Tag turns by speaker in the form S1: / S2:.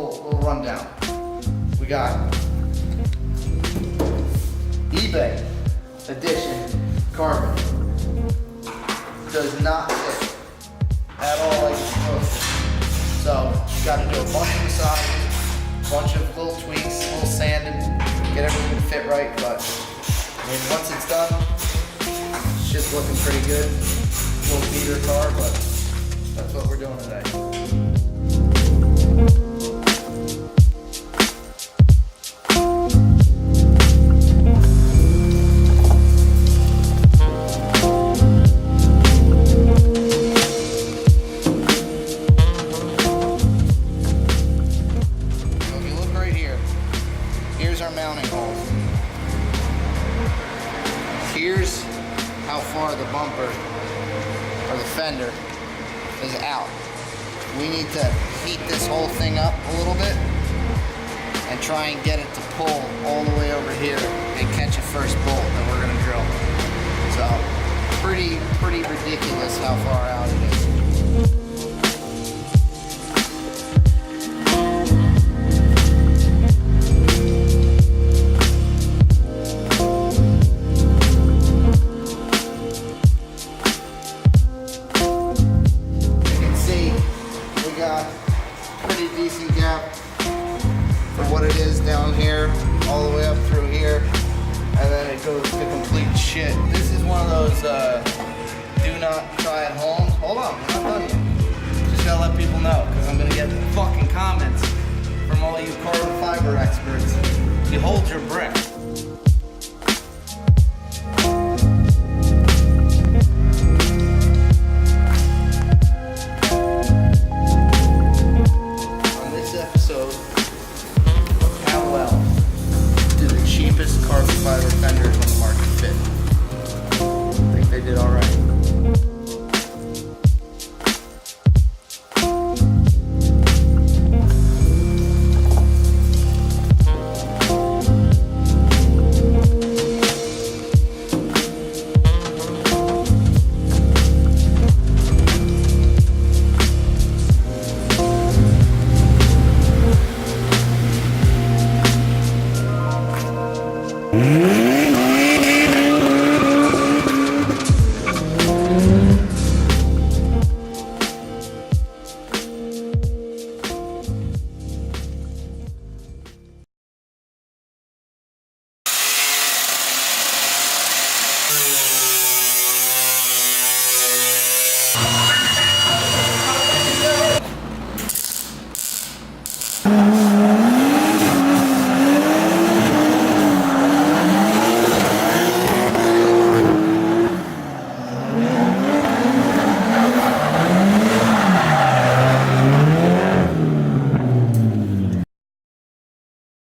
S1: little rundown. We got eBay edition carbon. Does not fit at all like it's supposed to. So you got to do a bunch of massages, a bunch of little tweaks, a little sanding, get everything to fit right. But I mean, once it's done, shit's looking pretty good. A little beater car, but that's what we're doing today. Here's how far the bumper or the fender is out. We need to heat this whole thing up a little bit and try and get it to pull all the way over here and catch a first bolt that we're gonna drill. So pretty ridiculous how far out it is. Pretty decent gap for what it is down here, all the way up through here, and then it goes to complete shit. This is one of those do not try at home. Hold on, we're not done yet. Just gotta let people know, because I'm gonna get fucking comments from all you carbon fiber experts. You hold your breath. Carbon fiber fenders on the market fit. I think they did all right.